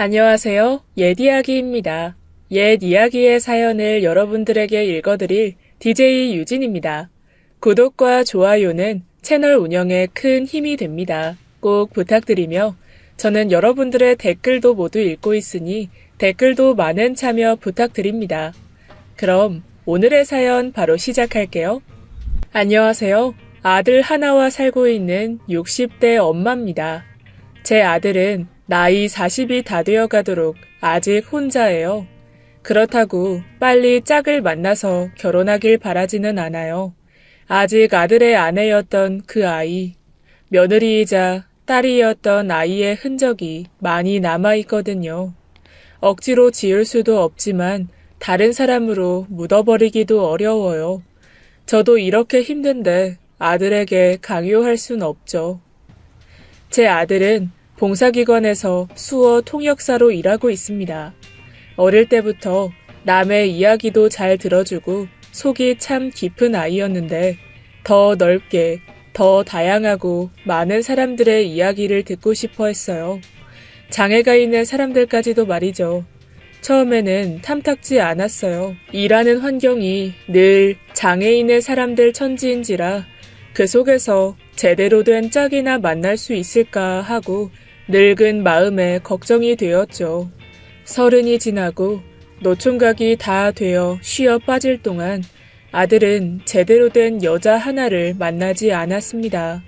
안녕하세요. 옛 이야기입니다. 옛 이야기의 사연을 여러분들에게 읽어드릴 DJ 유진입니다. 구독과 좋아요는 채널 운영에 큰 힘이 됩니다. 꼭 부탁드리며 저는 여러분들의 댓글도 모두 읽고 있으니 댓글도 많은 참여 부탁드립니다. 그럼 오늘의 사연 바로 시작할게요. 안녕하세요. 아들 하나와 살고 있는 60대 엄마입니다. 제 아들은 나이 40이 다 되어 가도록 아직 혼자예요. 그렇다고 빨리 짝을 만나서 결혼하길 바라지는 않아요. 아직 아들의 아내였던 그 아이, 며느리이자 딸이었던 아이의 흔적이 많이 남아있거든요. 억지로 지울 수도 없지만 다른 사람으로 묻어버리기도 어려워요. 저도 이렇게 힘든데 아들에게 강요할 순 없죠. 제 아들은 봉사기관에서 수어 통역사로 일하고 있습니다. 어릴 때부터 남의 이야기도 잘 들어주고 속이 참 깊은 아이였는데 더 넓게, 더 다양하고 많은 사람들의 이야기를 듣고 싶어 했어요. 장애가 있는 사람들까지도 말이죠. 처음에는 탐탁지 않았어요. 일하는 환경이 늘 장애 있는 사람들 천지인지라 그 속에서 제대로 된 짝이나 만날 수 있을까 하고 늙은 마음에 걱정이 되었죠. 30이 지나고 노총각이 다 되어 쉬어 빠질 동안 아들은 제대로 된 여자 하나를 만나지 않았습니다.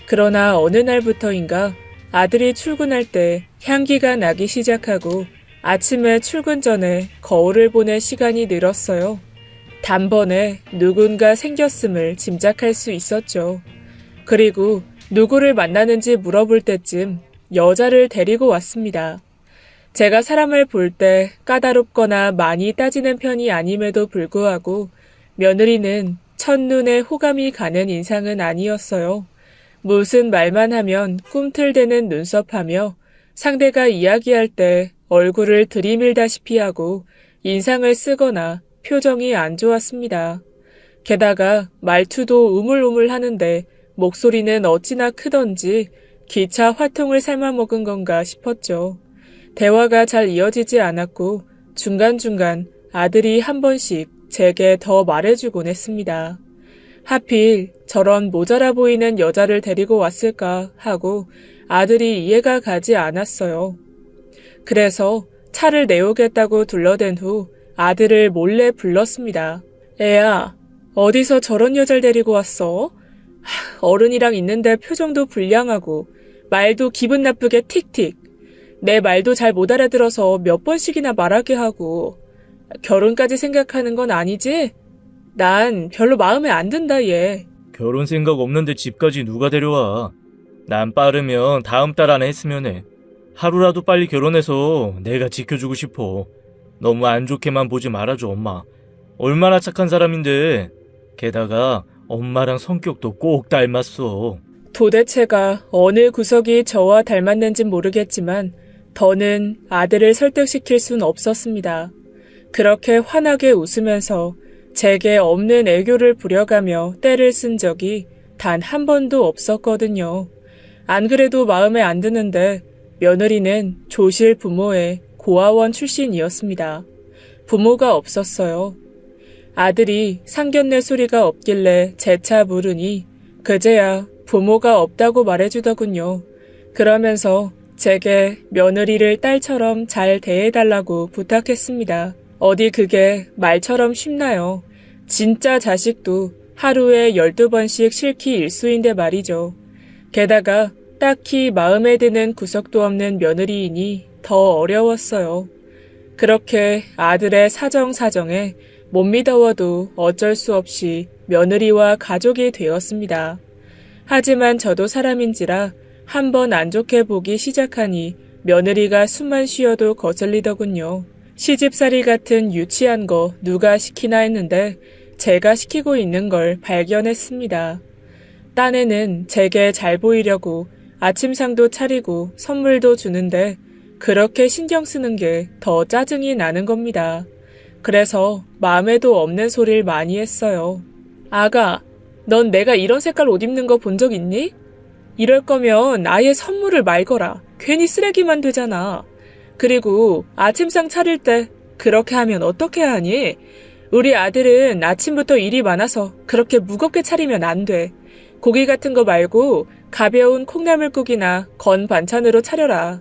그러나 어느 날부터인가 아들이 출근할 때 향기가 나기 시작하고 아침에 출근 전에 거울을 보는 시간이 늘었어요. 단번에 누군가 생겼음을 짐작할 수 있었죠. 그리고 누구를 만나는지 물어볼 때쯤 여자를 데리고 왔습니다. 제가 사람을 볼 때 까다롭거나 많이 따지는 편이 아님에도 불구하고 며느리는 첫눈에 호감이 가는 인상은 아니었어요. 무슨 말만 하면 꿈틀대는 눈썹하며 상대가 이야기할 때 얼굴을 들이밀다시피 하고 인상을 쓰거나 표정이 안 좋았습니다. 게다가 말투도 우물우물 하는데 목소리는 어찌나 크던지 기차 화통을 삶아먹은 건가 싶었죠. 대화가 잘 이어지지 않았고 중간중간 아들이 한 번씩 제게 더 말해주곤 했습니다. 하필 저런 모자라 보이는 여자를 데리고 왔을까 하고 아들이 이해가 가지 않았어요. 그래서 차를 내오겠다고 둘러댄 후 아들을 몰래 불렀습니다. 애야, 어디서 저런 여자를 데리고 왔어? 어른이랑 있는데 표정도 불량하고 말도 기분 나쁘게 틱틱. 내 말도 잘 못 알아들어서 몇 번씩이나 말하게 하고 결혼까지 생각하는 건 아니지? 난 별로 마음에 안 든다 얘. 결혼 생각 없는데 집까지 누가 데려와. 난 빠르면 다음 달 안에 했으면 해. 하루라도 빨리 결혼해서 내가 지켜주고 싶어. 너무 안 좋게만 보지 말아줘 엄마. 얼마나 착한 사람인데. 게다가 엄마랑 성격도 꼭 닮았어. 도대체가 어느 구석이 저와 닮았는진 모르겠지만 더는 아들을 설득시킬 순 없었습니다. 그렇게 환하게 웃으면서 제게 없는 애교를 부려가며 떼를 쓴 적이 단 한 번도 없었거든요. 안 그래도 마음에 안 드는데 며느리는 조실 부모의 고아원 출신이었습니다. 부모가 없었어요. 아들이 상견례 소리가 없길래 재차 물으니 그제야 부모가 없다고 말해주더군요. 그러면서 제게 며느리를 딸처럼 잘 대해달라고 부탁했습니다. 어디 그게 말처럼 쉽나요? 진짜 자식도 하루에 12번씩 싫기 일쑤인데 말이죠. 게다가 딱히 마음에 드는 구석도 없는 며느리이니 더 어려웠어요. 그렇게 아들의 사정사정에 못 믿어워도 어쩔 수 없이 며느리와 가족이 되었습니다. 하지만 저도 사람인지라 한 번 안 좋게 보기 시작하니 며느리가 숨만 쉬어도 거슬리더군요. 시집살이 같은 유치한 거 누가 시키나 했는데 제가 시키고 있는 걸 발견했습니다. 딴에는 제게 잘 보이려고 아침상도 차리고 선물도 주는데 그렇게 신경 쓰는 게 더 짜증이 나는 겁니다. 그래서 마음에도 없는 소리를 많이 했어요. 아가, 넌 내가 이런 색깔 옷 입는 거 본 적 있니? 이럴 거면 아예 선물을 말거라. 괜히 쓰레기만 되잖아. 그리고 아침상 차릴 때 그렇게 하면 어떻게 하니? 우리 아들은 아침부터 일이 많아서 그렇게 무겁게 차리면 안 돼. 고기 같은 거 말고 가벼운 콩나물국이나 건 반찬으로 차려라.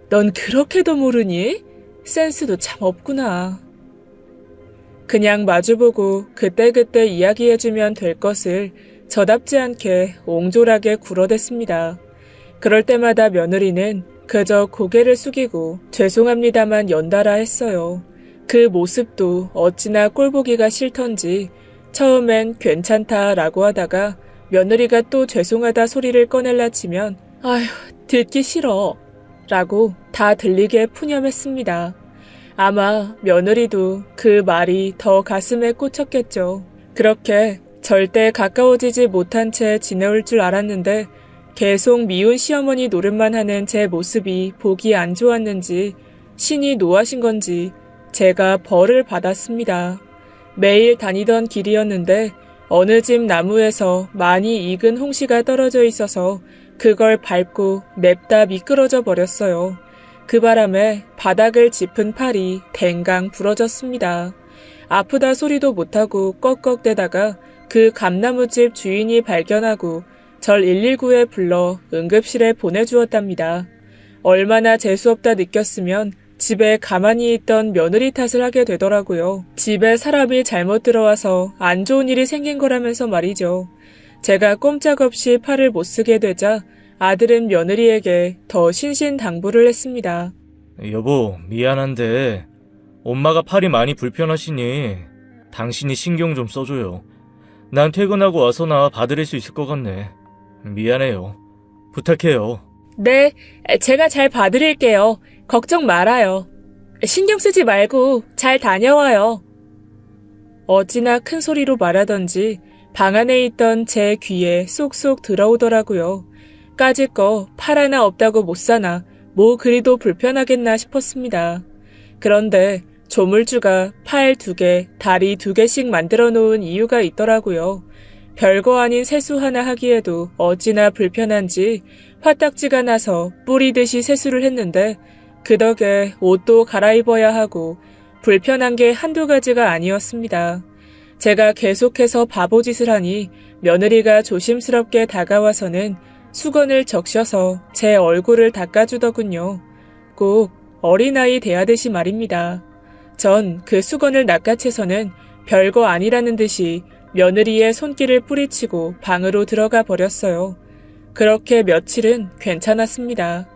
넌 그렇게도 모르니? 센스도 참 없구나. 그냥 마주보고 그때그때 이야기해주면 될 것을 저답지 않게 옹졸하게 굴어댔습니다. 그럴 때마다 며느리는 그저 고개를 숙이고 죄송합니다만 연달아 했어요. 그 모습도 어찌나 꼴보기가 싫던지 처음엔 괜찮다라고 하다가 며느리가 또 죄송하다 소리를 꺼낼라 치면 아휴 듣기 싫어 라고 다 들리게 푸념했습니다. 아마 며느리도 그 말이 더 가슴에 꽂혔겠죠. 그렇게 절대 가까워지지 못한 채 지내올 줄 알았는데 계속 미운 시어머니 노릇만 하는 제 모습이 보기 안 좋았는지 신이 노하신 건지 제가 벌을 받았습니다. 매일 다니던 길이었는데 어느 집 나무에서 많이 익은 홍시가 떨어져 있어서 그걸 밟고 냅다 미끄러져 버렸어요. 그 바람에 바닥을 짚은 팔이 댕강 부러졌습니다. 아프다 소리도 못하고 꺽꺽대다가 그 감나무집 주인이 발견하고 절 119에 불러 응급실에 보내주었답니다. 얼마나 재수없다 느꼈으면 집에 가만히 있던 며느리 탓을 하게 되더라고요. 집에 사람이 잘못 들어와서 안 좋은 일이 생긴 거라면서 말이죠. 제가 꼼짝없이 팔을 못 쓰게 되자 아들은 며느리에게 더 신신당부를 했습니다. 여보, 미안한데 엄마가 팔이 많이 불편하시니 당신이 신경 좀 써줘요. 난 퇴근하고 와서나 봐드릴 수 있을 것 같네. 미안해요. 부탁해요. 네, 제가 잘 봐드릴게요. 걱정 말아요. 신경 쓰지 말고 잘 다녀와요. 어찌나 큰 소리로 말하던지 방 안에 있던 제 귀에 쏙쏙 들어오더라고요. 까짓 거 팔 하나 없다고 못 사나 뭐 그리도 불편하겠나 싶었습니다. 그런데 조물주가 팔 2개, 다리 2개씩 만들어 놓은 이유가 있더라고요. 별거 아닌 세수 하나 하기에도 어찌나 불편한지 화딱지가 나서 뿌리듯이 세수를 했는데 그 덕에 옷도 갈아입어야 하고 불편한 게 한두 가지가 아니었습니다. 제가 계속해서 바보짓을 하니 며느리가 조심스럽게 다가와서는 수건을 적셔서 제 얼굴을 닦아주더군요. 꼭 어린아이 대하듯이 말입니다. 전 그 수건을 낚아채서는 별거 아니라는 듯이 며느리의 손길을 뿌리치고 방으로 들어가 버렸어요. 그렇게 며칠은 괜찮았습니다.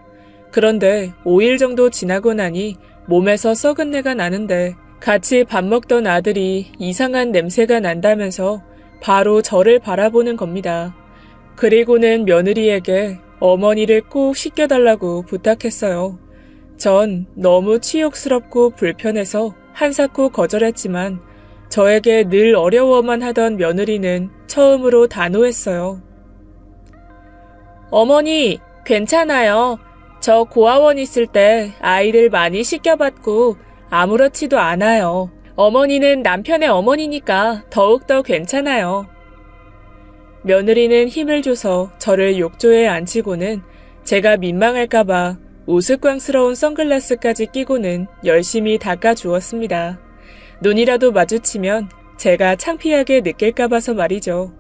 그런데 5일 정도 지나고 나니 몸에서 썩은 내가 나는데 같이 밥 먹던 아들이 이상한 냄새가 난다면서 바로 저를 바라보는 겁니다. 그리고는 며느리에게 어머니를 꼭 씻겨달라고 부탁했어요. 전 너무 치욕스럽고 불편해서 한사코 거절했지만 저에게 늘 어려워만 하던 며느리는 처음으로 단호했어요. 어머니, 괜찮아요. 저 고아원 있을 때 아이를 많이 씻겨봤고 아무렇지도 않아요. 어머니는 남편의 어머니니까 더욱더 괜찮아요. 며느리는 힘을 줘서 저를 욕조에 앉히고는 제가 민망할까봐 우스꽝스러운 선글라스까지 끼고는 열심히 닦아주었습니다. 눈이라도 마주치면 제가 창피하게 느낄까봐서 말이죠.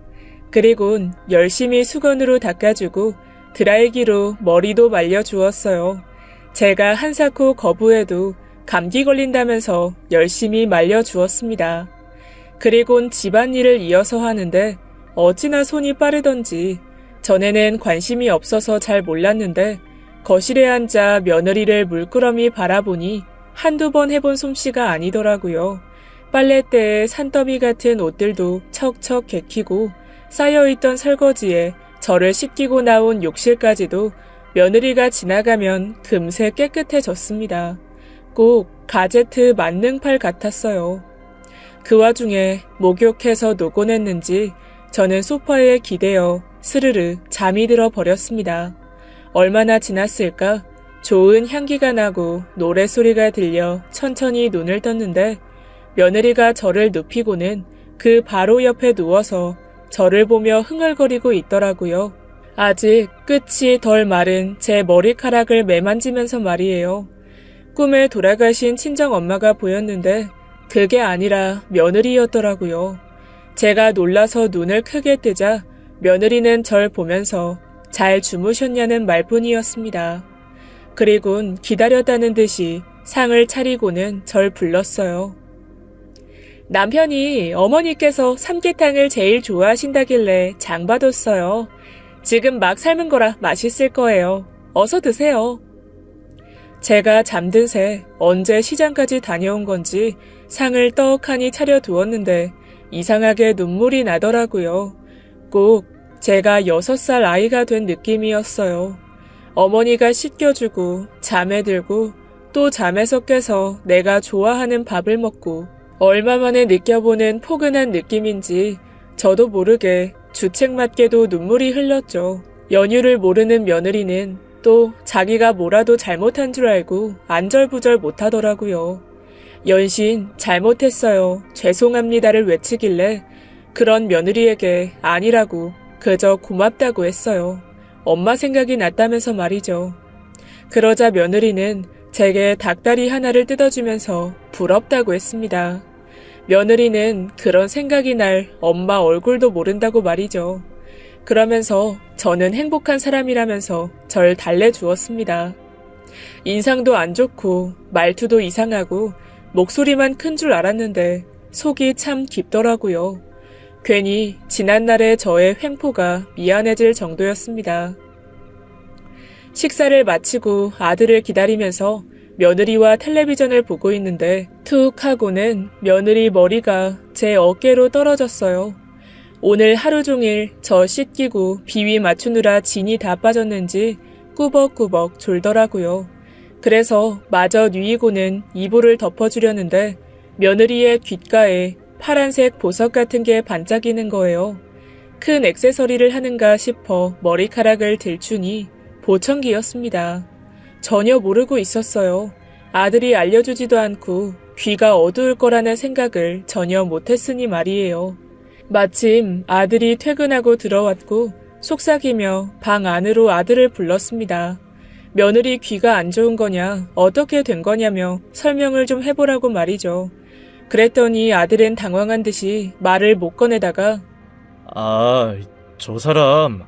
그리곤 열심히 수건으로 닦아주고 드라이기로 머리도 말려주었어요. 제가 한사코 거부해도 감기 걸린다면서 열심히 말려주었습니다. 그리곤 집안일을 이어서 하는데 어찌나 손이 빠르던지 전에는 관심이 없어서 잘 몰랐는데 거실에 앉아 며느리를 물끄러미 바라보니 한두 번 해본 솜씨가 아니더라고요. 빨랫대에 산더미 같은 옷들도 척척 개키고 쌓여있던 설거지에 저를 씻기고 나온 욕실까지도 며느리가 지나가면 금세 깨끗해졌습니다. 꼭 가제트 만능팔 같았어요. 그 와중에 목욕해서 노곤했는지 저는 소파에 기대어 스르르 잠이 들어 버렸습니다. 얼마나 지났을까? 좋은 향기가 나고 노랫소리가 들려 천천히 눈을 떴는데 며느리가 저를 눕히고는 그 바로 옆에 누워서 저를 보며 흥얼거리고 있더라고요. 아직 끝이 덜 마른 제 머리카락을 매만지면서 말이에요. 꿈에 돌아가신 친정엄마가 보였는데 그게 아니라 며느리였더라고요. 제가 놀라서 눈을 크게 뜨자 며느리는 절 보면서 잘 주무셨냐는 말뿐이었습니다. 그리곤 기다렸다는 듯이 상을 차리고는 절 불렀어요. 남편이 어머니께서 삼계탕을 제일 좋아하신다길래 장 봐뒀어요. 지금 막 삶은 거라 맛있을 거예요. 어서 드세요. 제가 잠든 새 언제 시장까지 다녀온 건지 상을 떡하니 차려두었는데 이상하게 눈물이 나더라고요. 꼭 제가 6살 아이가 된 느낌이었어요. 어머니가 씻겨주고 잠에 들고 또 잠에서 깨서 내가 좋아하는 밥을 먹고 얼마 만에 느껴보는 포근한 느낌인지 저도 모르게 주책맞게도 눈물이 흘렀죠. 연유를 모르는 며느리는 또 자기가 뭐라도 잘못한 줄 알고 안절부절 못하더라고요. 연신 잘못했어요. 죄송합니다를 외치길래 그런 며느리에게 아니라고 그저 고맙다고 했어요. 엄마 생각이 났다면서 말이죠. 그러자 며느리는 제게 닭다리 하나를 뜯어주면서 부럽다고 했습니다. 며느리는 그런 생각이 날 엄마 얼굴도 모른다고 말이죠. 그러면서 저는 행복한 사람이라면서 절 달래주었습니다. 인상도 안 좋고 말투도 이상하고 목소리만 큰 줄 알았는데 속이 참 깊더라고요. 괜히 지난날의 저의 횡포가 미안해질 정도였습니다. 식사를 마치고 아들을 기다리면서 며느리와 텔레비전을 보고 있는데 툭 하고는 며느리 머리가 제 어깨로 떨어졌어요. 오늘 하루 종일 저 씻기고 비위 맞추느라 진이 다 빠졌는지 꾸벅꾸벅 졸더라고요. 그래서 마저 누이고는 이불을 덮어주려는데 며느리의 귓가에 파란색 보석 같은 게 반짝이는 거예요. 큰 액세서리를 하는가 싶어 머리카락을 들추니 보청기였습니다. 전혀 모르고 있었어요. 아들이 알려주지도 않고 귀가 어두울 거라는 생각을 전혀 못했으니 말이에요. 마침 아들이 퇴근하고 들어왔고 속삭이며 방 안으로 아들을 불렀습니다. 며느리 귀가 안 좋은 거냐, 어떻게 된 거냐며 설명을 좀 해보라고 말이죠. 그랬더니 아들은 당황한 듯이 말을 못 꺼내다가 저 사람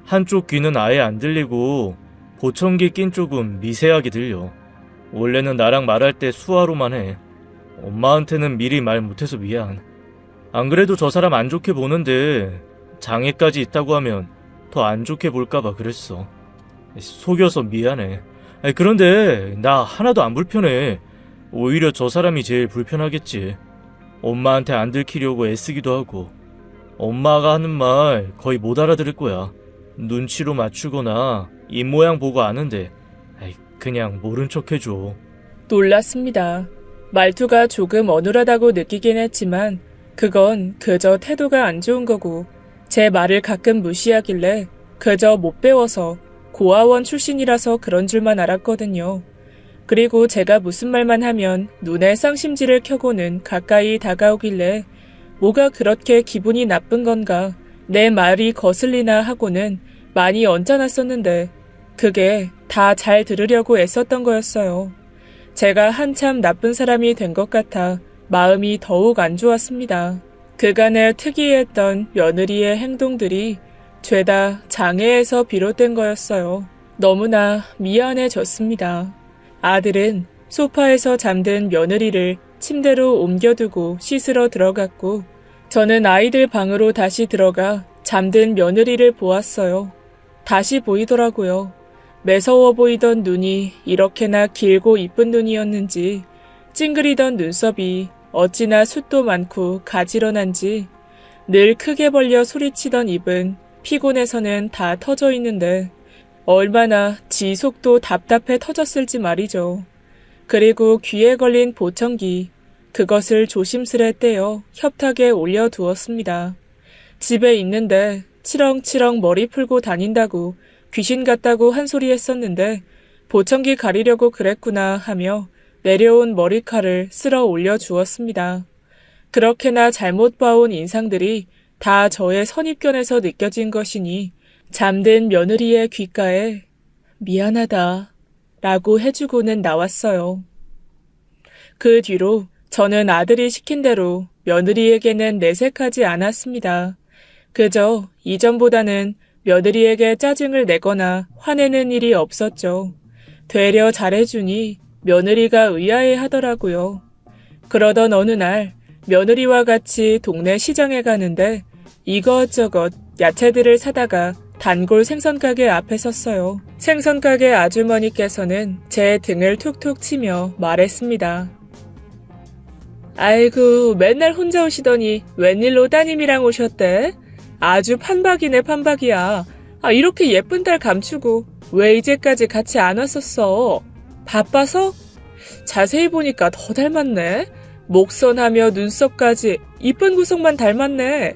한쪽 귀는 아예 안 들리고 보청기 낀 쪽은 미세하게 들려. 원래는 나랑 말할 때 수화로만 해. 엄마한테는 미리 말 못해서 미안. 안 그래도 저 사람 안 좋게 보는데 장애까지 있다고 하면 더 안 좋게 볼까봐 그랬어. 속여서 미안해. 그런데 나 하나도 안 불편해. 오히려 저 사람이 제일 불편하겠지. 엄마한테 안 들키려고 애쓰기도 하고. 엄마가 하는 말 거의 못 알아들을 거야. 눈치로 맞추거나 입모양 보고 아는데 그냥 모른 척 해줘. 놀랐습니다. 말투가 조금 어눌하다고 느끼긴 했지만 그건 그저 태도가 안 좋은 거고 제 말을 가끔 무시하길래 그저 못 배워서 고아원 출신이라서 그런 줄만 알았거든요. 그리고 제가 무슨 말만 하면 눈에 쌍심지를 켜고는 가까이 다가오길래 뭐가 그렇게 기분이 나쁜 건가 내 말이 거슬리나 하고는 많이 언짢았었는데 그게 다 잘 들으려고 애썼던 거였어요. 제가 한참 나쁜 사람이 된 것 같아 마음이 더욱 안 좋았습니다. 그간의 특이했던 며느리의 행동들이 죄다 장애에서 비롯된 거였어요. 너무나 미안해졌습니다. 아들은 소파에서 잠든 며느리를 침대로 옮겨두고 씻으러 들어갔고 저는 아이들 방으로 다시 들어가 잠든 며느리를 보았어요. 다시 보이더라고요. 매서워 보이던 눈이 이렇게나 길고 이쁜 눈이었는지 찡그리던 눈썹이 어찌나 숱도 많고 가지런한지 늘 크게 벌려 소리치던 입은 피곤해서는 다 터져 있는데 얼마나 지 속도 답답해 터졌을지 말이죠. 그리고 귀에 걸린 보청기, 그것을 조심스레 떼어 협탁에 올려두었습니다. 집에 있는데 치렁치렁 머리 풀고 다닌다고 귀신 같다고 한 소리 했었는데 보청기 가리려고 그랬구나 하며 내려온 머리칼을 쓸어 올려주었습니다. 그렇게나 잘못 봐온 인상들이 다 저의 선입견에서 느껴진 것이니 잠든 며느리의 귓가에 미안하다 라고 해주고는 나왔어요. 그 뒤로 저는 아들이 시킨 대로 며느리에게는 내색하지 않았습니다. 그저 이전보다는 며느리에게 짜증을 내거나 화내는 일이 없었죠. 되려 잘해주니 며느리가 의아해 하더라고요. 그러던 어느 날 며느리와 같이 동네 시장에 가는데 이것저것 야채들을 사다가 단골 생선가게 앞에 섰어요. 생선가게 아주머니께서는 제 등을 툭툭 치며 말했습니다. 아이고, 맨날 혼자 오시더니 웬일로 따님이랑 오셨대? 아주 판박이네, 판박이야. 이렇게 예쁜 딸 감추고 왜 이제까지 같이 안 왔었어? 바빠서? 자세히 보니까 더 닮았네. 목선하며 눈썹까지 이쁜 구석만 닮았네.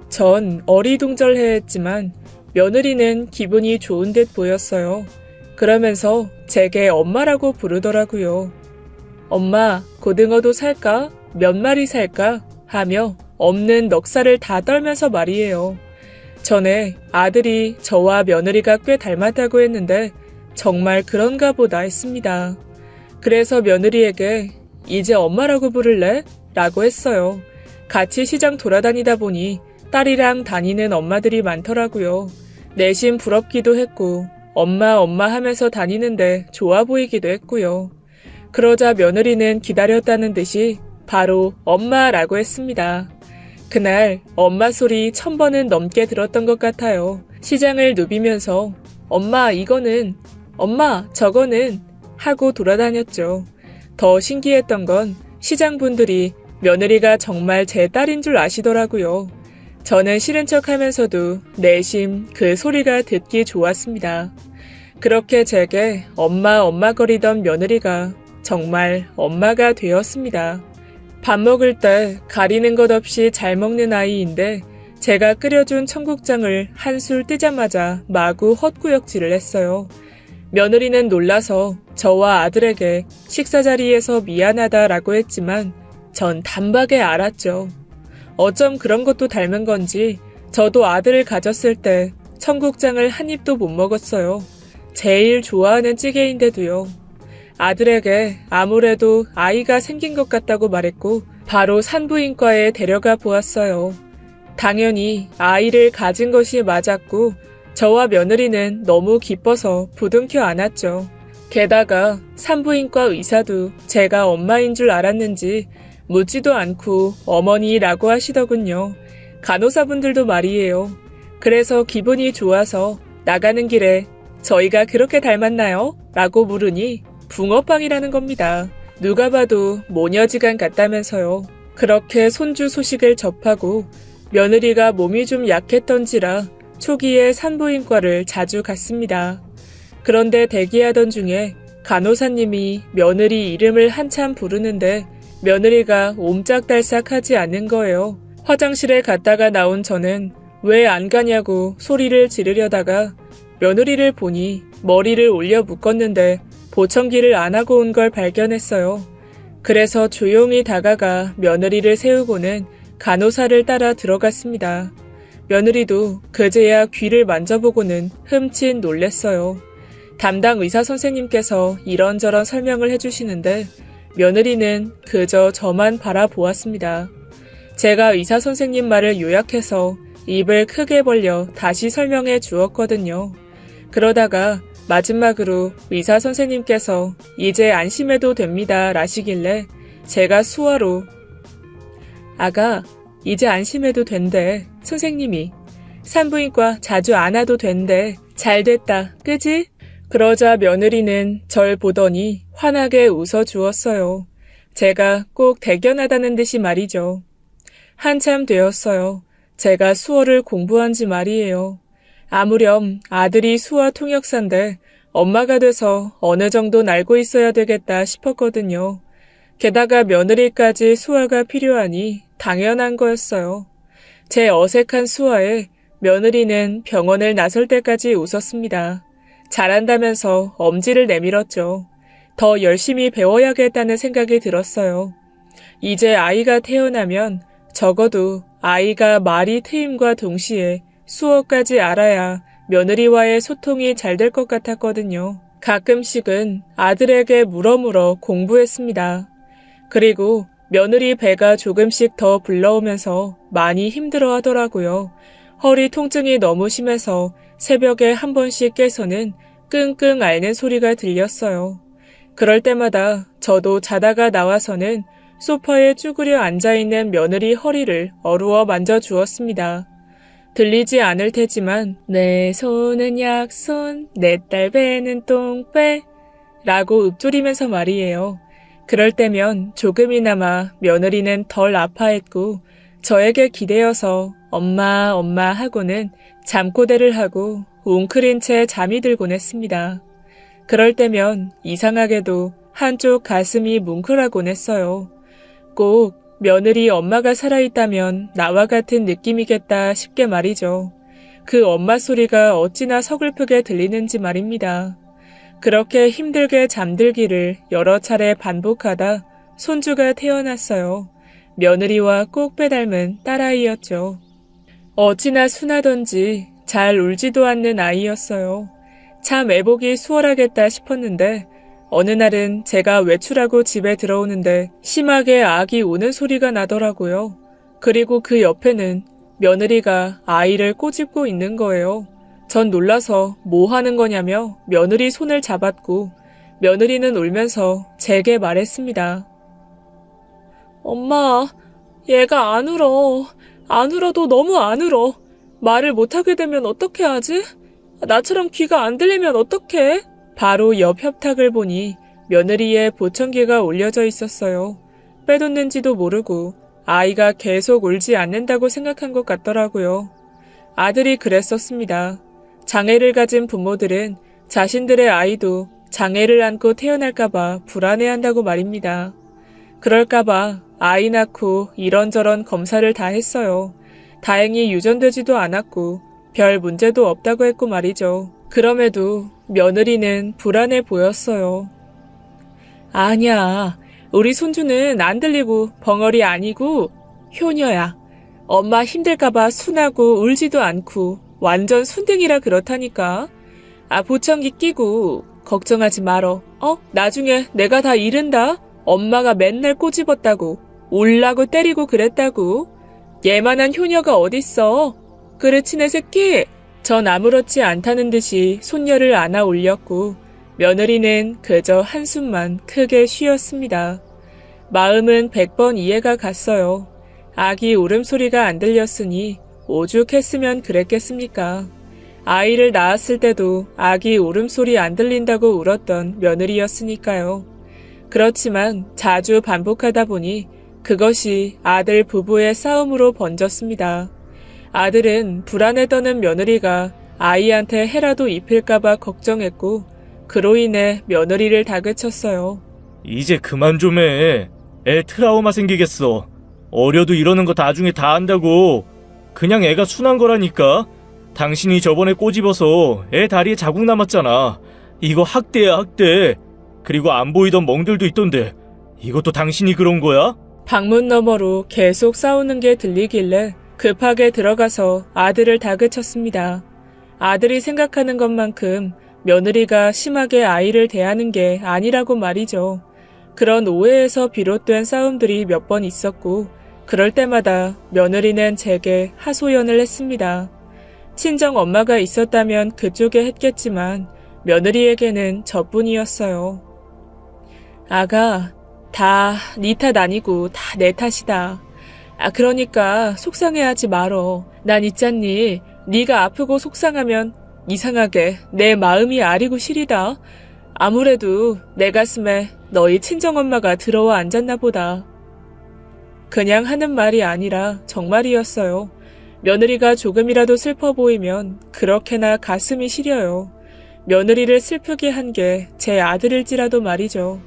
전 어리둥절해했지만 며느리는 기분이 좋은 듯 보였어요. 그러면서 제게 엄마라고 부르더라고요. 엄마, 고등어도 살까? 몇 마리 살까? 하며 없는 넉살을 다 떨면서 말이에요. 전에 아들이 저와 며느리가 꽤 닮았다고 했는데 정말 그런가 보다 했습니다. 그래서 며느리에게 이제 엄마라고 부를래? 라고 했어요. 같이 시장 돌아다니다 보니 딸이랑 다니는 엄마들이 많더라고요. 내심 부럽기도 했고 엄마 하면서 다니는데 좋아 보이기도 했고요. 그러자 며느리는 기다렸다는 듯이 바로 엄마라고 했습니다. 그날 엄마 소리 1000번은 넘게 들었던 것 같아요. 시장을 누비면서 엄마 이거는, 엄마 저거는 하고 돌아다녔죠. 더 신기했던 건 시장분들이 며느리가 정말 제 딸인 줄 아시더라고요. 저는 싫은 척 하면서도 내심 그 소리가 듣기 좋았습니다. 그렇게 제게 엄마 거리던 며느리가 정말 엄마가 되었습니다. 밥 먹을 때 가리는 것 없이 잘 먹는 아이인데 제가 끓여준 청국장을 한술 뜨자마자 마구 헛구역질을 했어요. 며느리는 놀라서 저와 아들에게 식사 자리에서 미안하다라고 했지만 전 단박에 알았죠. 어쩜 그런 것도 닮은 건지 저도 아들을 가졌을 때 청국장을 한 입도 못 먹었어요. 제일 좋아하는 찌개인데도요. 아들에게 아무래도 아이가 생긴 것 같다고 말했고 바로 산부인과에 데려가 보았어요. 당연히 아이를 가진 것이 맞았고 저와 며느리는 너무 기뻐서 부둥켜 안았죠. 게다가 산부인과 의사도 제가 엄마인 줄 알았는지 묻지도 않고 어머니라고 하시더군요. 간호사분들도 말이에요. 그래서 기분이 좋아서 나가는 길에 저희가 그렇게 닮았나요? 라고 물으니 붕어빵이라는 겁니다. 누가 봐도 모녀지간 같다면서요. 그렇게 손주 소식을 접하고 며느리가 몸이 좀 약했던지라 초기에 산부인과를 자주 갔습니다. 그런데 대기하던 중에 간호사님이 며느리 이름을 한참 부르는데 며느리가 옴짝달싹하지 않는 거예요. 화장실에 갔다가 나온 저는 왜 안 가냐고 소리를 지르려다가 며느리를 보니 머리를 올려 묶었는데 보청기를 안 하고 온 걸 발견했어요. 그래서 조용히 다가가 며느리를 세우고는 간호사를 따라 들어갔습니다. 며느리도 그제야 귀를 만져보고는 흠칫 놀랬어요. 담당 의사 선생님께서 이런저런 설명을 해주시는데 며느리는 그저 저만 바라보았습니다. 제가 의사 선생님 말을 요약해서 입을 크게 벌려 다시 설명해 주었거든요. 그러다가 마지막으로 의사 선생님께서 이제 안심해도 됩니다 라시길래 제가 수화로 아가 이제 안심해도 된대. 선생님이 산부인과 자주 안 와도 된대. 잘됐다. 그지? 그러자 며느리는 절 보더니 환하게 웃어주었어요. 제가 꼭 대견하다는 듯이 말이죠. 한참 되었어요. 제가 수어를 공부한 지 말이에요. 아무렴 아들이 수어 통역사인데 엄마가 돼서 어느 정도는 알고 있어야 되겠다 싶었거든요. 게다가 며느리까지 수어가 필요하니 당연한 거였어요. 제 어색한 수어에 며느리는 병원을 나설 때까지 웃었습니다. 잘한다면서 엄지를 내밀었죠. 더 열심히 배워야겠다는 생각이 들었어요. 이제 아이가 태어나면 적어도 아이가 말이 트임과 동시에 수어까지 알아야 며느리와의 소통이 잘 될 것 같았거든요. 가끔씩은 아들에게 물어 공부했습니다. 그리고 며느리 배가 조금씩 더 불러오면서 많이 힘들어 하더라고요. 허리 통증이 너무 심해서 새벽에 한 번씩 깨서는 끙끙 앓는 소리가 들렸어요. 그럴 때마다 저도 자다가 나와서는 소파에 쭈그려 앉아있는 며느리 허리를 어루어 만져주었습니다. 들리지 않을 테지만 내 손은 약손, 내 딸 배는 똥배 라고 읊조리면서 말이에요. 그럴 때면 조금이나마 며느리는 덜 아파했고 저에게 기대어서 엄마 엄마 하고는 잠꼬대를 하고 웅크린 채 잠이 들곤 했습니다. 그럴 때면 이상하게도 한쪽 가슴이 뭉클하곤 했어요. 꼭 며느리 엄마가 살아있다면 나와 같은 느낌이겠다 싶게 말이죠. 그 엄마 소리가 어찌나 서글프게 들리는지 말입니다. 그렇게 힘들게 잠들기를 여러 차례 반복하다 손주가 태어났어요. 며느리와 꼭 빼닮은 딸아이였죠. 어찌나 순하던지 잘 울지도 않는 아이였어요. 참 애보기 수월하겠다 싶었는데 어느 날은 제가 외출하고 집에 들어오는데 심하게 아기 우는 소리가 나더라고요. 그리고 그 옆에는 며느리가 아이를 꼬집고 있는 거예요. 전 놀라서 뭐 하는 거냐며 며느리 손을 잡았고 며느리는 울면서 제게 말했습니다. 엄마, 얘가 안 울어. 안 울어도 너무 안 울어. 말을 못하게 되면 어떻게 하지? 나처럼 귀가 안 들리면 어떡해? 바로 옆 협탁을 보니 며느리의 보청기가 올려져 있었어요. 빼뒀는지도 모르고 아이가 계속 울지 않는다고 생각한 것 같더라고요. 아들이 그랬었습니다. 장애를 가진 부모들은 자신들의 아이도 장애를 안고 태어날까봐 불안해한다고 말입니다. 그럴까봐 아이 낳고 이런저런 검사를 다 했어요. 다행히 유전되지도 않았고 별 문제도 없다고 했고 말이죠. 그럼에도 며느리는 불안해 보였어요. 아니야, 우리 손주는 안 들리고 벙어리 아니고 효녀야. 엄마 힘들까봐 순하고 울지도 않고 완전 순둥이라 그렇다니까. 보청기 끼고 걱정하지 말어. 나중에 내가 다 잃은다. 엄마가 맨날 꼬집었다고 울라고 때리고 그랬다고. 얘만한 효녀가 어딨어. 그렇지 내 새끼. 전 아무렇지 않다는 듯이 손녀를 안아 올렸고 며느리는 그저 한숨만 크게 쉬었습니다. 마음은 100번 이해가 갔어요. 아기 울음소리가 안 들렸으니 오죽했으면 그랬겠습니까. 아이를 낳았을 때도 아기 울음소리 안 들린다고 울었던 며느리였으니까요. 그렇지만 자주 반복하다 보니 그것이 아들 부부의 싸움으로 번졌습니다. 아들은 불안에 떠는 며느리가 아이한테 해라도 입힐까봐 걱정했고 그로 인해 며느리를 다그쳤어요. 이제 그만 좀 해. 애 트라우마 생기겠어. 어려도 이러는 거 나중에 다 안다고. 그냥 애가 순한 거라니까. 당신이 저번에 꼬집어서 애 다리에 자국 남았잖아. 이거 학대야 학대. 그리고 안 보이던 멍들도 있던데 이것도 당신이 그런 거야? 방문 너머로 계속 싸우는 게 들리길래 급하게 들어가서 아들을 다그쳤습니다. 아들이 생각하는 것만큼 며느리가 심하게 아이를 대하는 게 아니라고 말이죠. 그런 오해에서 비롯된 싸움들이 몇 번 있었고 그럴 때마다 며느리는 제게 하소연을 했습니다. 친정 엄마가 있었다면 그쪽에 했겠지만 며느리에게는 저뿐이었어요. 아가, 다 네 탓 아니고 다 내 탓이다. 그러니까 속상해하지 말어. 난 있잖니. 네가 아프고 속상하면 이상하게 내 마음이 아리고 시리다. 아무래도 내 가슴에 너희 친정엄마가 들어와 앉았나 보다. 그냥 하는 말이 아니라 정말이었어요. 며느리가 조금이라도 슬퍼 보이면 그렇게나 가슴이 시려요. 며느리를 슬프게 한 게 제 아들일지라도 말이죠.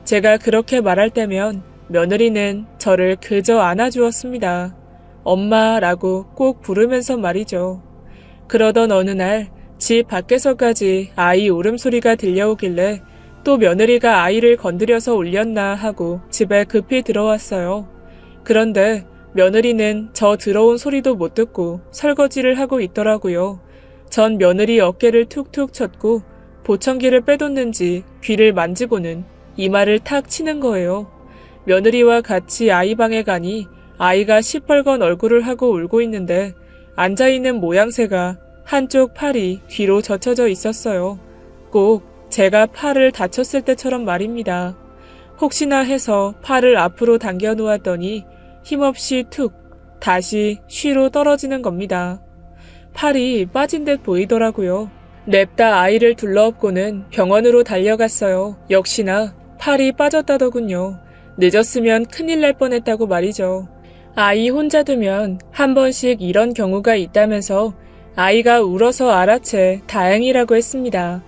제가 그렇게 말할 때면 며느리는 저를 그저 안아주었습니다. 엄마라고 꼭 부르면서 말이죠. 그러던 어느 날 집 밖에서까지 아이 울음소리가 들려오길래 또 며느리가 아이를 건드려서 울렸나 하고 집에 급히 들어왔어요. 그런데 며느리는 저 들어온 소리도 못 듣고 설거지를 하고 있더라고요. 전 며느리 어깨를 툭툭 쳤고 보청기를 빼뒀는지 귀를 만지고는 이마를 탁 치는 거예요. 며느리와 같이 아이 방에 가니 아이가 시뻘건 얼굴을 하고 울고 있는데 앉아있는 모양새가 한쪽 팔이 뒤로 젖혀져 있었어요. 꼭 제가 팔을 다쳤을 때처럼 말입니다. 혹시나 해서 팔을 앞으로 당겨 놓았더니 힘없이 툭 다시 쉬로 떨어지는 겁니다. 팔이 빠진 듯 보이더라고요. 냅다 아이를 둘러엎고는 병원으로 달려갔어요. 역시나 팔이 빠졌다더군요. 늦었으면 큰일 날 뻔했다고 말이죠. 아이 혼자 두면 한 번씩 이런 경우가 있다면서 아이가 울어서 알아채 다행이라고 했습니다.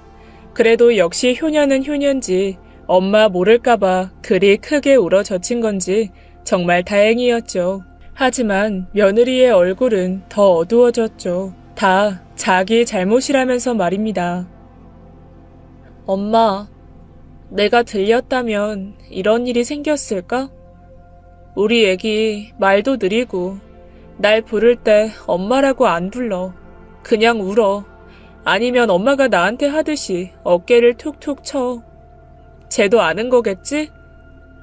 그래도 역시 효녀는 효녀인지 엄마 모를까봐 그리 크게 울어 젖힌 건지 정말 다행이었죠. 하지만 며느리의 얼굴은 더 어두워졌죠. 다 자기 잘못이라면서 말입니다. 엄마, 내가 들렸다면 이런 일이 생겼을까? 우리 애기 말도 느리고 날 부를 때 엄마라고 안 불러. 그냥 울어. 아니면 엄마가 나한테 하듯이 어깨를 툭툭 쳐. 쟤도 아는 거겠지?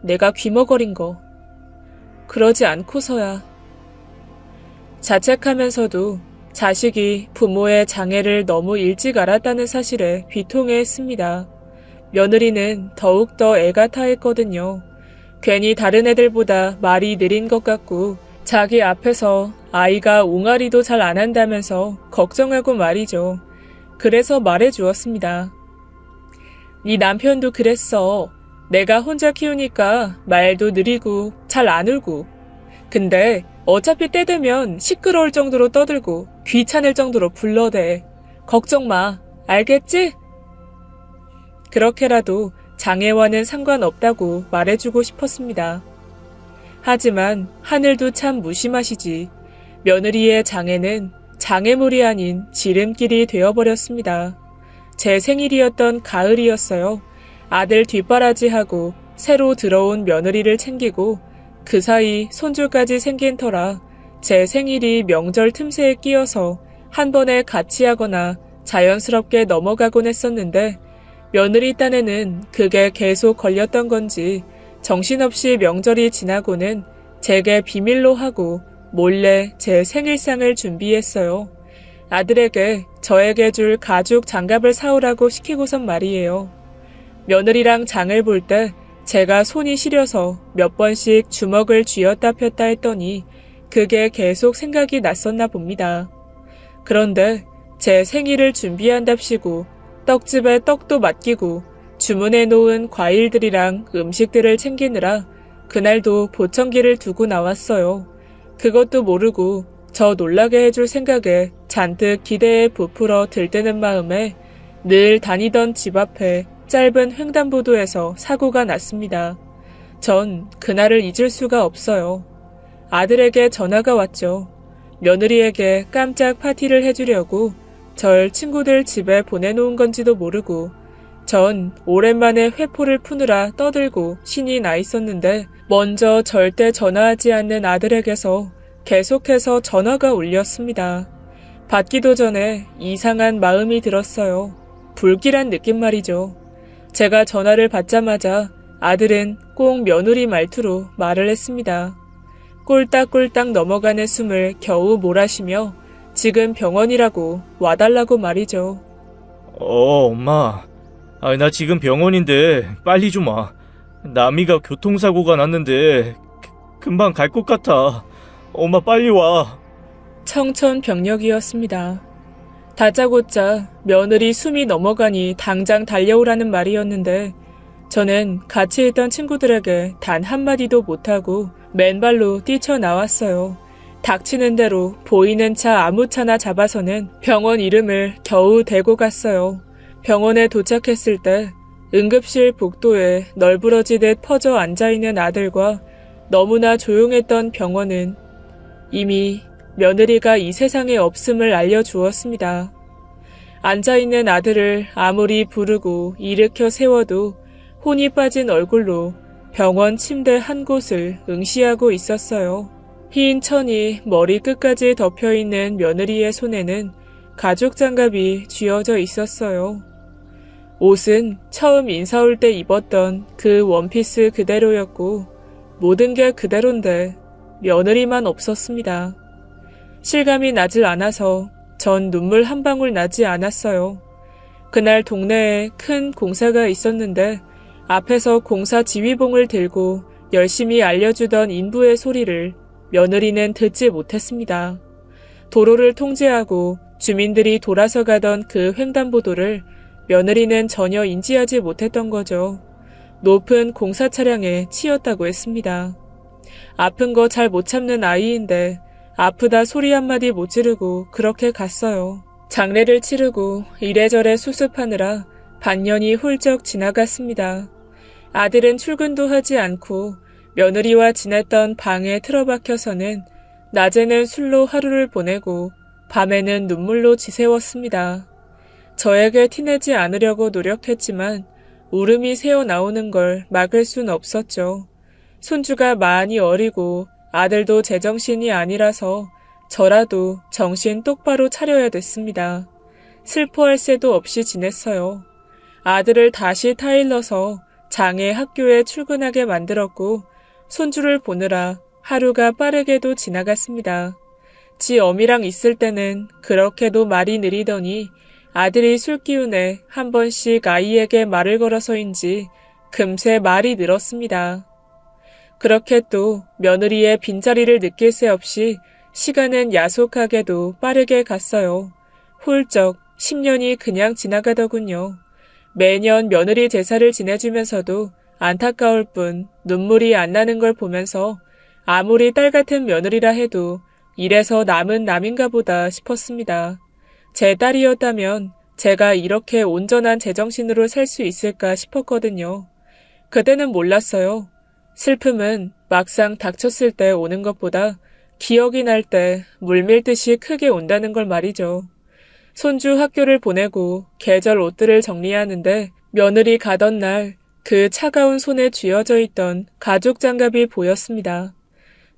내가 귀머거린 거. 그러지 않고서야. 자책하면서도 자식이 부모의 장애를 너무 일찍 알았다는 사실에 비통해했습니다. 며느리는 더욱더 애가 타했거든요. 괜히 다른 애들보다 말이 느린 것 같고 자기 앞에서 아이가 옹알이도 잘 안 한다면서 걱정하고 말이죠. 그래서 말해주었습니다. 네 남편도 그랬어. 내가 혼자 키우니까 말도 느리고 잘 안 울고. 근데 어차피 때 되면 시끄러울 정도로 떠들고 귀찮을 정도로 불러대. 걱정 마. 알겠지? 그렇게라도 장애와는 상관없다고 말해주고 싶었습니다. 하지만 하늘도 참 무심하시지. 며느리의 장애는 장애물이 아닌 지름길이 되어버렸습니다. 제 생일이었던 가을이었어요. 아들 뒷바라지하고 새로 들어온 며느리를 챙기고 그 사이 손주까지 생긴 터라 제 생일이 명절 틈새에 끼어서 한 번에 같이 하거나 자연스럽게 넘어가곤 했었는데 며느리 딴에는 그게 계속 걸렸던 건지 정신없이 명절이 지나고는 제게 비밀로 하고 몰래 제 생일상을 준비했어요. 아들에게 저에게 줄 가죽 장갑을 사오라고 시키고선 말이에요. 며느리랑 장을 볼 때 제가 손이 시려서 몇 번씩 주먹을 쥐었다 폈다 했더니 그게 계속 생각이 났었나 봅니다. 그런데 제 생일을 준비한답시고 떡집에 떡도 맡기고 주문해 놓은 과일들이랑 음식들을 챙기느라 그날도 보청기를 두고 나왔어요. 그것도 모르고 저 놀라게 해줄 생각에 잔뜩 기대에 부풀어 들뜨는 마음에 늘 다니던 집 앞에 짧은 횡단보도에서 사고가 났습니다. 전 그날을 잊을 수가 없어요. 아들에게 전화가 왔죠. 며느리에게 깜짝 파티를 해주려고 절 친구들 집에 보내놓은 건지도 모르고 전 오랜만에 회포를 푸느라 떠들고 신이 나 있었는데 먼저 절대 전화하지 않는 아들에게서 계속해서 전화가 울렸습니다. 받기도 전에 이상한 마음이 들었어요. 불길한 느낌 말이죠. 제가 전화를 받자마자 아들은 꼭 며느리 말투로 말을 했습니다. 꼴딱꼴딱 넘어가는 숨을 겨우 몰아쉬며 지금 병원이라고 와달라고 말이죠. 엄마. 나 지금 병원인데 빨리 좀 와. 남이가 교통사고가 났는데 금방 갈 것 같아. 엄마 빨리 와. 청천벽력이었습니다. 다짜고짜 며느리 숨이 넘어가니 당장 달려오라는 말이었는데 저는 같이 있던 친구들에게 단 한마디도 못하고 맨발로 뛰쳐나왔어요. 닥치는 대로 보이는 차 아무 차나 잡아서는 병원 이름을 겨우 대고 갔어요. 병원에 도착했을 때 응급실 복도에 널브러지듯 퍼져 앉아있는 아들과 너무나 조용했던 병원은 이미 며느리가 이 세상에 없음을 알려주었습니다. 앉아있는 아들을 아무리 부르고 일으켜 세워도 혼이 빠진 얼굴로 병원 침대 한 곳을 응시하고 있었어요. 흰 천이 머리 끝까지 덮여있는 며느리의 손에는 가죽 장갑이 쥐어져 있었어요. 옷은 처음 인사 올 때 입었던 그 원피스 그대로였고 모든 게 그대로인데 며느리만 없었습니다. 실감이 나질 않아서 전 눈물 한 방울 나지 않았어요. 그날 동네에 큰 공사가 있었는데 앞에서 공사 지휘봉을 들고 열심히 알려주던 인부의 소리를 며느리는 듣지 못했습니다. 도로를 통제하고 주민들이 돌아서 가던 그 횡단보도를 며느리는 전혀 인지하지 못했던 거죠. 높은 공사 차량에 치였다고 했습니다. 아픈 거 잘 못 참는 아이인데 아프다 소리 한마디 못 지르고 그렇게 갔어요. 장례를 치르고 이래저래 수습하느라 반년이 훌쩍 지나갔습니다. 아들은 출근도 하지 않고 며느리와 지냈던 방에 틀어박혀서는 낮에는 술로 하루를 보내고 밤에는 눈물로 지새웠습니다. 저에게 티내지 않으려고 노력했지만 울음이 새어나오는 걸 막을 순 없었죠. 손주가 많이 어리고 아들도 제정신이 아니라서 저라도 정신 똑바로 차려야 됐습니다. 슬퍼할 새도 없이 지냈어요. 아들을 다시 타일러서 장애 학교에 출근하게 만들었고 손주를 보느라 하루가 빠르게도 지나갔습니다. 지 어미랑 있을 때는 그렇게도 말이 느리더니 아들이 술 기운에 한 번씩 아이에게 말을 걸어서인지 금세 말이 늘었습니다. 그렇게 또 며느리의 빈자리를 느낄 새 없이 시간은 야속하게도 빠르게 갔어요. 훌쩍 10년이 그냥 지나가더군요. 매년 며느리 제사를 지내주면서도 안타까울 뿐 눈물이 안 나는 걸 보면서 아무리 딸 같은 며느리라 해도 이래서 남은 남인가 보다 싶었습니다. 제 딸이었다면 제가 이렇게 온전한 제정신으로 살 수 있을까 싶었거든요. 그때는 몰랐어요. 슬픔은 막상 닥쳤을 때 오는 것보다 기억이 날 때 물밀듯이 크게 온다는 걸 말이죠. 손주 학교를 보내고 계절 옷들을 정리하는데 며느리 가던 날 그 차가운 손에 쥐어져 있던 가죽 장갑이 보였습니다.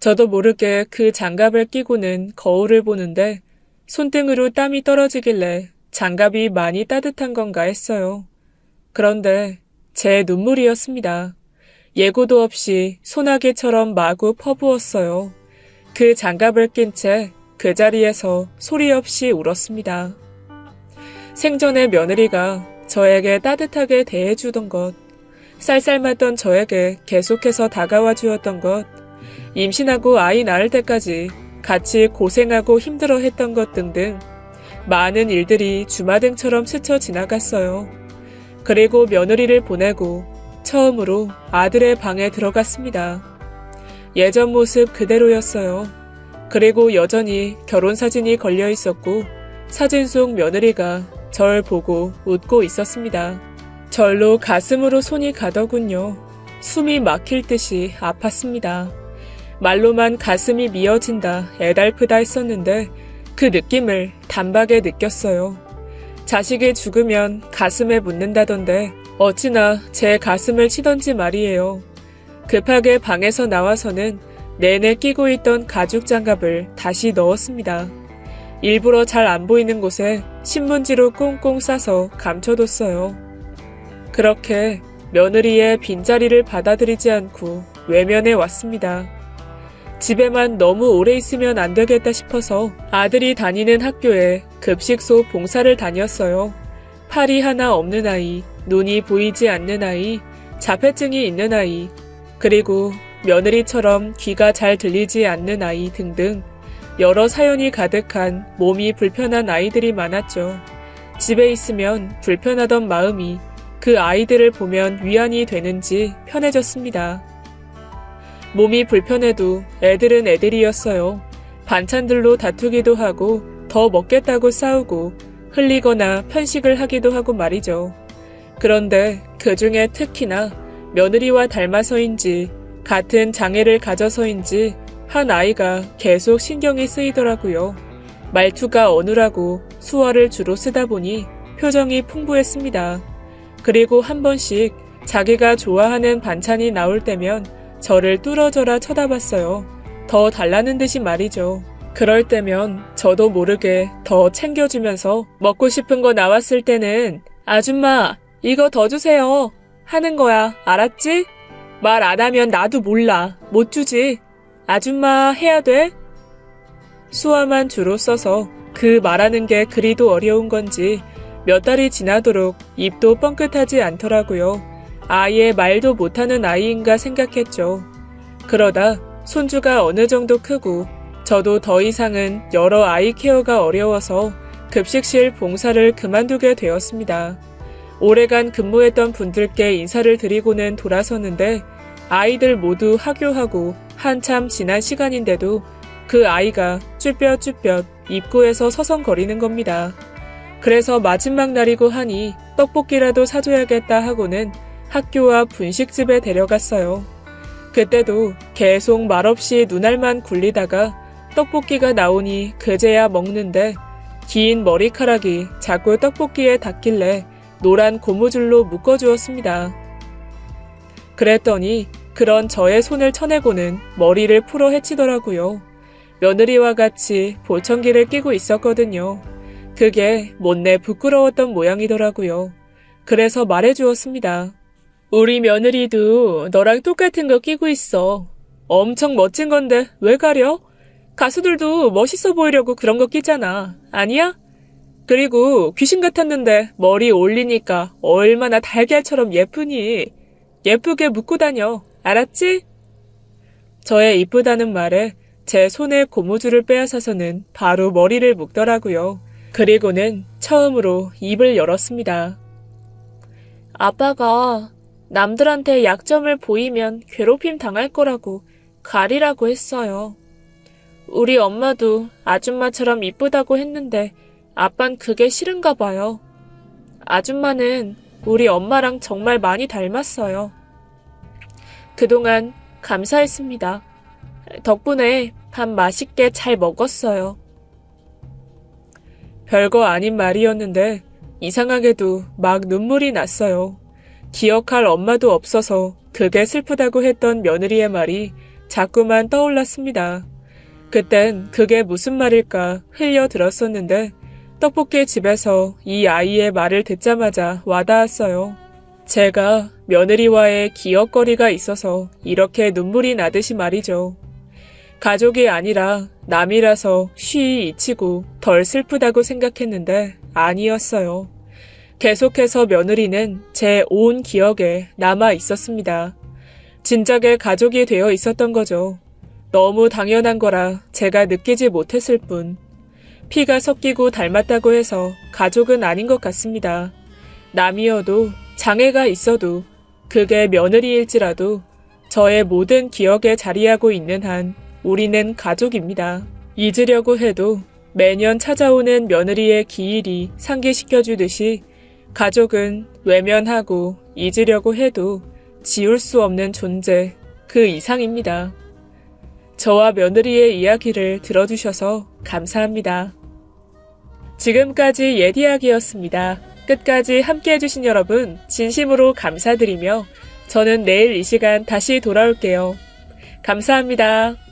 저도 모르게 그 장갑을 끼고는 거울을 보는데 손등으로 땀이 떨어지길래 장갑이 많이 따뜻한 건가 했어요. 그런데 제 눈물이었습니다. 예고도 없이 소나기처럼 마구 퍼부었어요. 그 장갑을 낀 채 그 자리에서 소리 없이 울었습니다. 생전에 며느리가 저에게 따뜻하게 대해주던 것, 쌀쌀맞던 저에게 계속해서 다가와 주었던 것, 임신하고 아이 낳을 때까지 같이 고생하고 힘들어했던 것 등등 많은 일들이 주마등처럼 스쳐 지나갔어요. 그리고 며느리를 보내고 처음으로 아들의 방에 들어갔습니다. 예전 모습 그대로였어요. 그리고 여전히 결혼사진이 걸려 있었고 사진 속 며느리가 절 보고 웃고 있었습니다. 절로 가슴으로 손이 가더군요. 숨이 막힐 듯이 아팠습니다. 말로만 가슴이 미어진다, 애달프다 했었는데 그 느낌을 단박에 느꼈어요. 자식이 죽으면 가슴에 묻는다던데 어찌나 제 가슴을 치던지 말이에요. 급하게 방에서 나와서는 내내 끼고 있던 가죽 장갑을 다시 넣었습니다. 일부러 잘 안 보이는 곳에 신문지로 꽁꽁 싸서 감춰뒀어요. 그렇게 며느리의 빈자리를 받아들이지 않고 외면해 왔습니다. 집에만 너무 오래 있으면 안 되겠다 싶어서 아들이 다니는 학교에 급식소 봉사를 다녔어요. 팔이 하나 없는 아이, 눈이 보이지 않는 아이, 자폐증이 있는 아이, 그리고 며느리처럼 귀가 잘 들리지 않는 아이 등등 여러 사연이 가득한 몸이 불편한 아이들이 많았죠. 집에 있으면 불편하던 마음이 그 아이들을 보면 위안이 되는지 편해졌습니다. 몸이 불편해도 애들은 애들이었어요. 반찬들로 다투기도 하고 더 먹겠다고 싸우고 흘리거나 편식을 하기도 하고 말이죠. 그런데 그중에 특히나 며느리와 닮아서인지 같은 장애를 가져서인지 한 아이가 계속 신경이 쓰이더라고요. 말투가 어눌하고 수어를 주로 쓰다 보니 표정이 풍부했습니다. 그리고 한 번씩 자기가 좋아하는 반찬이 나올 때면 저를 뚫어져라 쳐다봤어요. 더 달라는 듯이 말이죠. 그럴 때면 저도 모르게 더 챙겨주면서 먹고 싶은 거 나왔을 때는 아줌마 이거 더 주세요 하는 거야. 알았지? 말 안 하면 나도 몰라. 못 주지. 아줌마 해야 돼? 수화만 주로 써서 그 말하는 게 그리도 어려운 건지 몇 달이 지나도록 입도 뻥끗하지 않더라고요. 아예 말도 못하는 아이인가 생각했죠. 그러다 손주가 어느 정도 크고 저도 더 이상은 여러 아이 케어가 어려워서 급식실 봉사를 그만두게 되었습니다. 오래간 근무했던 분들께 인사를 드리고는 돌아섰는데 아이들 모두 하교하고 한참 지난 시간인데도 그 아이가 쭈뼛쭈뼛 입구에서 서성거리는 겁니다. 그래서 마지막 날이고 하니 떡볶이라도 사줘야겠다 하고는 학교와 분식집에 데려갔어요. 그때도 계속 말없이 눈알만 굴리다가 떡볶이가 나오니 그제야 먹는데 긴 머리카락이 자꾸 떡볶이에 닿길래 노란 고무줄로 묶어주었습니다. 그랬더니 그런 저의 손을 쳐내고는 머리를 풀어 헤치더라고요. 며느리와 같이 보청기를 끼고 있었거든요. 그게 못내 부끄러웠던 모양이더라고요. 그래서 말해주었습니다. 우리 며느리도 너랑 똑같은 거 끼고 있어. 엄청 멋진 건데 왜 가려? 가수들도 멋있어 보이려고 그런 거 끼잖아. 아니야? 그리고 귀신 같았는데 머리 올리니까 얼마나 달걀처럼 예쁘니. 예쁘게 묶고 다녀. 알았지? 저의 이쁘다는 말에 제 손에 고무줄을 빼앗아서는 바로 머리를 묶더라고요. 그리고는 처음으로 입을 열었습니다. 아빠가 남들한테 약점을 보이면 괴롭힘 당할 거라고 가리라고 했어요. 우리 엄마도 아줌마처럼 이쁘다고 했는데 아빤 그게 싫은가 봐요. 아줌마는 우리 엄마랑 정말 많이 닮았어요. 그동안 감사했습니다. 덕분에 밥 맛있게 잘 먹었어요. 별거 아닌 말이었는데 이상하게도 막 눈물이 났어요. 기억할 엄마도 없어서 그게 슬프다고 했던 며느리의 말이 자꾸만 떠올랐습니다. 그땐 그게 무슨 말일까 흘려들었었는데 떡볶이 집에서 이 아이의 말을 듣자마자 와닿았어요. 제가 며느리와의 기억거리가 있어서 이렇게 눈물이 나듯이 말이죠. 가족이 아니라 남이라서 쉬이 잊히고 덜 슬프다고 생각했는데 아니었어요. 계속해서 며느리는 제 온 기억에 남아 있었습니다. 진작에 가족이 되어 있었던 거죠. 너무 당연한 거라 제가 느끼지 못했을 뿐. 피가 섞이고 닮았다고 해서 가족은 아닌 것 같습니다. 남이어도 장애가 있어도 그게 며느리일지라도 저의 모든 기억에 자리하고 있는 한 우리는 가족입니다. 잊으려고 해도 매년 찾아오는 며느리의 기일이 상기시켜주듯이 가족은 외면하고 잊으려고 해도 지울 수 없는 존재 그 이상입니다. 저와 며느리의 이야기를 들어주셔서 감사합니다. 지금까지 예디야기였습니다. 끝까지 함께해주신 여러분 진심으로 감사드리며 저는 내일 이 시간 다시 돌아올게요. 감사합니다.